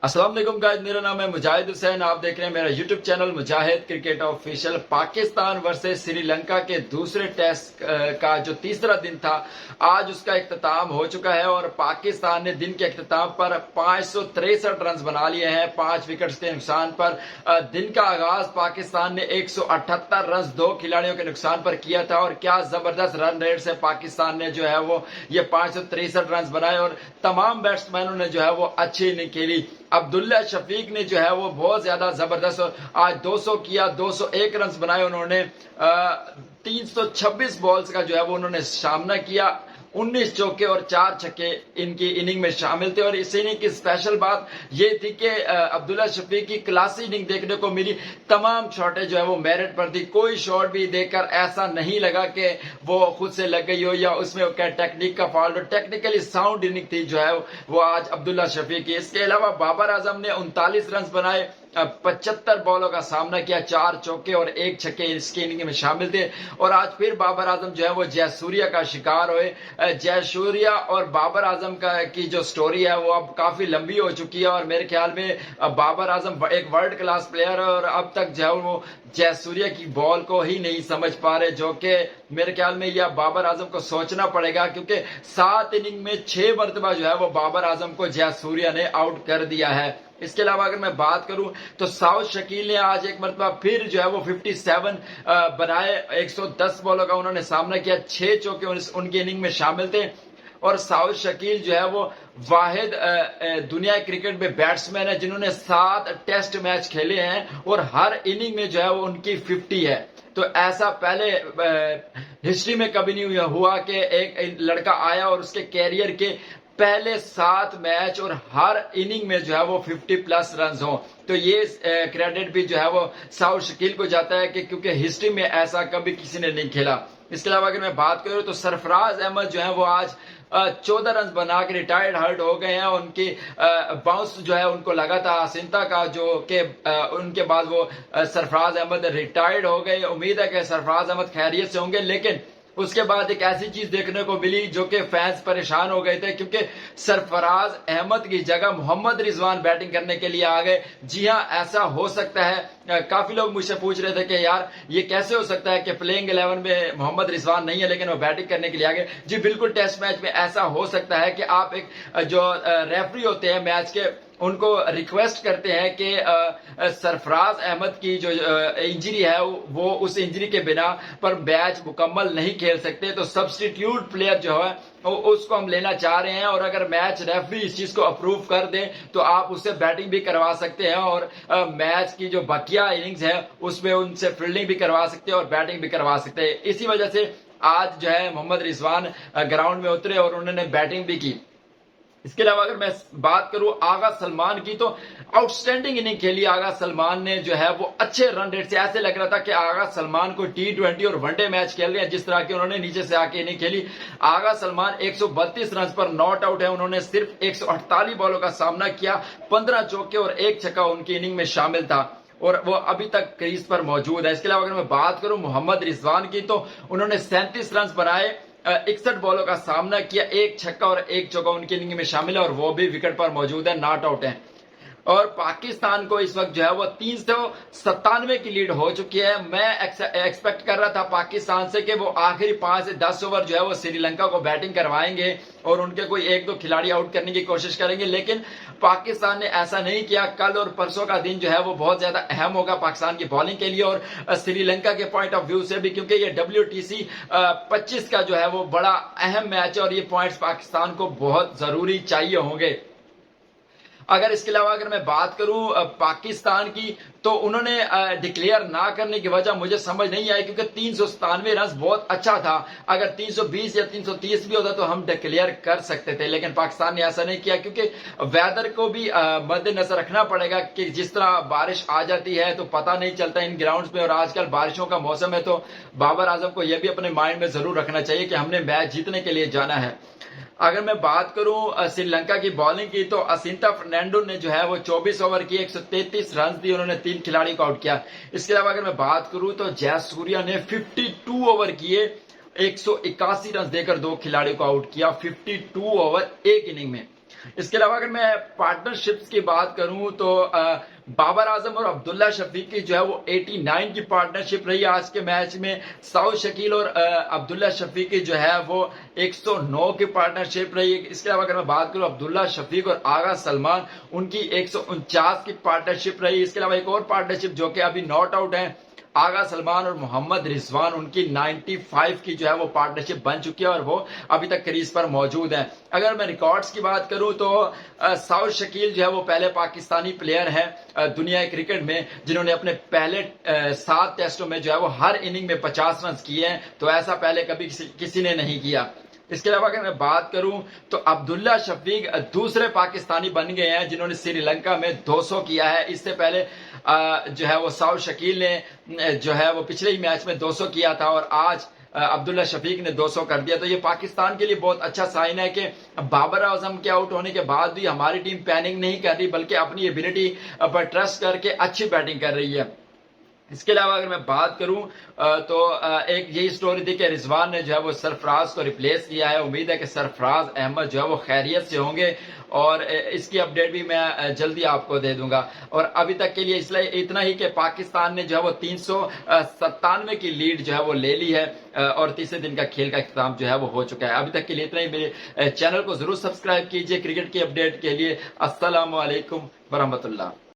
अस्सलाम वालेकुम गाइस, मेरा नाम है मुजाहिद हुसैन। आप देख रहे हैं मेरा YouTube channel Mujahid cricket official. Pakistan versus Sri Lanka के दूसरे टेस्ट का जो तीसरा दिन था, आज उसका इख्तिताम हो चुका है और पाकिस्तान ने दिन के इख्तिताम पर 563 रन बना लिए हैं 5 विकेट्स के नुकसान पर। दिन का आगाज पाकिस्तान ने 178 रन 2 खिलाड़ियों के नुकसान पर किया था और क्या जबरदस्त रन रेट से पाकिस्तान ने जो है वो ये 563 रन बनाए और तमाम बैट्समैनों ने जो है वो अच्छी इनिंग खेली। अब्दुल्ला शफीक ने जो है वो बहुत ज्यादा जबरदस्त आज 200 किया, 201 रन बनाए उन्होंने। 326 बॉल्स का जो है वो उन्होंने सामना किया। 19 चौके और 4 छक्के इनकी इनिंग में शामिल थे और इस इनिंग की स्पेशल बात ये थी कि अब्दुल्ला शफीक की क्लासी इनिंग देखने को मिली। तमाम शॉटें जो है वो मेरिट पर थी। कोई शॉट भी देखकर ऐसा नहीं लगा कि वो खुद से लग गई हो या उसमें टेक्निक का फॉल्ट हो। टेक्निकली साउंड इनिंग थी जो है वो आज अब्दुल्ला शफीक की। इसके अलावा बाबर आजम ने 39 रन बनाए, 75 बॉलों का सामना किया, 4 चौके और 1 छक्के इसकी इनिंग में शामिल थे। और आज फिर बाबर आजम जो है वो जयसूर्या का शिकार हुए। जयसूर्या और बाबर आजम की जो स्टोरी है वो अब काफी लंबी हो चुकी है और मेरे ख्याल में बाबर आजम एक वर्ल्ड क्लास प्लेयर है और अब तक जो है वो जयसूर्या की बॉल को ही नहीं समझ पा रहे, जो कि मेरे ख्याल में यह बाबर आजम को सोचना पड़ेगा क्योंकि 7 इनिंग में 6 मरतबा जो है वो बाबर आजम को जयसूर्या ने आउट कर दिया है। इसके अलावा अगर मैं बात करूं तो साउथ शकील ने आज एक मरतबा फिर जो है वो 57 बनाए, 110 बॉलों का उन्होंने सामना किया, 6 चौके उनकी इनिंग में शामिल थे। और साउथ शकील जो है वो वाहिद दुनिया क्रिकेट में बैट्समैन है जिन्होंने 7 टेस्ट मैच खेले हैं और हर इनिंग में जो है वो उनकी 50 है। तो ऐसा पहले हिस्ट्री में कभी नहीं हुआ कि एक लड़का आया और उसके कैरियर के पहले 7 मैच और हर इनिंग में जो है वो 50 प्लस रन हो। तो ये क्रेडिट भी जो है वो साउथ शकील को जाता है कि क्योंकि हिस्ट्री में ऐसा कभी किसी ने नहीं खेला। इसके अलावा अगर मैं बात करूं तो सरफराज अहमद जो है वो आज 14 रन बना के रिटायर्ड हर्ट हो गए हैं। उनकी बाउंस जो है उनको लगा था आसिंता का, जो कि उनके बाद वो सरफराज अहमद रिटायर्ड हो गए। उम्मीद है कि सरफराज अहमद खैरियत से होंगे, लेकिन उसके बाद एक ऐसी चीज देखने को मिली जो कि फैंस परेशान हो गए थे क्योंकि सरफराज अहमद की जगह मोहम्मद रिजवान बैटिंग करने के लिए आ गए। जी हां, ऐसा हो सकता है। काफी लोग मुझसे पूछ रहे थे कि यार ये कैसे हो सकता है कि प्लेइंग 11 में मोहम्मद रिजवान नहीं है लेकिन वो बैटिंग करने के लिए आ गए। जी बिल्कुल, टेस्ट मैच में ऐसा हो सकता है कि आप एक जो रेफरी होते हैं मैच के उनको रिक्वेस्ट करते हैं कि सरफराज अहमद की जो इंजरी है वो उस इंजरी के बिना पर मैच मुकम्मल नहीं खेल सकते, तो सब्स्टिट्यूट प्लेयर जो है उसको हम लेना चाह रहे हैं और अगर मैच रेफरी इस चीज को अप्रूव कर दे तो आप उससे बैटिंग भी करवा सकते हैं और मैच की जो बकिया इनिंग्स है उसमें उनसे फील्डिंग भी करवा सकते हैं और बैटिंग भी करवा सकते हैं। इसी वजह से आज जो है मोहम्मद रिजवान ग्राउंड में उतरे और उन्होंने बैटिंग भी की। इसके अलावा अगर मैं बात करूं आगा सलमान की तो आउटस्टैंडिंग इनिंग खेली आगा सलमान ने जो है वो अच्छे रन रेट से। ऐसे लग रहा था कि आगा सलमान को T20 और वनडे मैच खेल रहे हैं जिस तरह की उन्होंने नीचे से आके इनिंग खेली। आगा सलमान 132 रन पर नॉट आउट है। उन्होंने सिर्फ 148 बॉलों का सामना किया, 15 चौके और 1 छक्का उनकी इनिंग में शामिल था और वो अभी तक क्रीज पर मौजूद है। इसके अलावा अगर मैं बात करूं मोहम्मद रिजवान की तो उन्होंने 37 रन बनाए, 61 बॉलों का सामना किया, 1 छक्का और 1 चौका उनकी इनिंग में शामिल है और वो भी विकेट पर मौजूद है, नॉट आउट है। और पाकिस्तान को इस वक्त जो है वो 397 की लीड हो चुकी है। मैं एक्सपेक्ट कर रहा था पाकिस्तान से कि वो आखिरी 5 से 10 ओवर जो है वो श्रीलंका को बैटिंग करवाएंगे और उनके कोई 1-2 खिलाड़ी आउट करने की कोशिश करेंगे, लेकिन पाकिस्तान ने ऐसा नहीं किया। कल और परसों का दिन जो है वो बहुत ज्यादा अहम होगा पाकिस्तान की बॉलिंग के लिए और श्रीलंका के पॉइंट ऑफ व्यू से भी, क्योंकि ये WTC 25 का जो है वो बड़ा अहम मैच है और ये पॉइंट्स पाकिस्तान को बहुत जरूरी चाहिए होंगे। अगर इसके अलावा अगर मैं बात करूं पाकिस्तान की तो उन्होंने डिक्लेयर ना करने की वजह मुझे समझ नहीं आई क्योंकि 397 रन बहुत अच्छा था। अगर 320 या 330 भी होता तो हम डिक्लेयर कर सकते थे, लेकिन पाकिस्तान ने ऐसा नहीं किया क्योंकि वेदर को भी मद्देनजर रखना पड़ेगा कि जिस तरह बारिश आ जाती है तो पता नहीं चलता इन ग्राउंड्स में और आजकल बारिशों का मौसम है। तो बाबर आजम को यह भी अपने माइंड में जरूर रखना चाहिए कि हमने मैच जीतने के लिए जाना है। अगर मैं बात करूं श्रीलंका की बॉलिंग की तो असिंता फर्नांडो ने जो है वो 24 ओवर की 133 रन दी, उन्होंने 3 खिलाड़ी को आउट किया। इसके अलावा अगर मैं बात करूं तो जयसूर्या ने 52 ओवर किए, 181 रन देकर 2 खिलाड़ियों को आउट किया, 52 ओवर 1 इनिंग में। इसके अलावा अगर मैं पार्टनरशिप्स की बात करूं तो बाबर आजम और अब्दुल्ला शफीक की जो है वो 89 की पार्टनरशिप रही आज के मैच में। सऊद शकील और अब्दुल्ला शफीक की जो है वो 109 की पार्टनरशिप रही। इसके अलावा अगर मैं बात करूं अब्दुल्ला शफीक और आगा सलमान, उनकी 149 की पार्टनरशिप रही। इसके अलावा एक और पार्टनरशिप जो कि अभी नॉट आउट है, आगा सलमान और मोहम्मद रिजवान, उनकी 95 की जो है वो पार्टनरशिप बन चुकी है और वो अभी तक क्रीज पर मौजूद है। अगर मैं रिकॉर्ड्स की बात करूं तो सऊद शकील जो है वो पहले पाकिस्तानी प्लेयर हैं दुनिया क्रिकेट में जिन्होंने अपने पहले 7 टेस्टों में जो है वो हर इनिंग में 50 रन किए हैं, तो ऐसा पहले कभी किसी ने नहीं किया। इसके अलावा अगर मैं बात करूं तो अब्दुल्ला शफीक दूसरे पाकिस्तानी बन गए हैं जिन्होंने श्रीलंका में 200 किया है। इससे पहले जो है वो सऊद शकील ने जो है वो पिछले ही मैच में 200 किया था और आज अब्दुल्ला शफीक ने 200 कर दिया। तो ये पाकिस्तान के लिए बहुत अच्छा साइन है कि बाबर आजम के आउट होने के बाद भी हमारी टीम पैनिक नहीं कर रही बल्कि अपनी एबिलिटी पर ट्रस्ट करके अच्छी बैटिंग कर रही है। इसके अलावा अगर मैं बात करूं तो एक यही स्टोरी थी कि रिजवान ने जो है वो सरफराज को रिप्लेस किया है। उम्मीद है कि सरफराज अहमद जो है वो खैरियत से होंगे और इसकी अपडेट भी मैं जल्दी आपको दे दूंगा। और अभी तक के लिए इसलिए इतना ही कि पाकिस्तान ने जो है वो 397 की लीड जो है वो ले ली है और तीसरे दिन का खेल का इख्तिताम जो है वो हो चुका है। अभी तक के लिए इतना ही। मेरे चैनल को जरूर सब्सक्राइब कीजिए क्रिकेट की अपडेट के लिए। अस्सलाम वालेकुम वरहमतुल्लाह।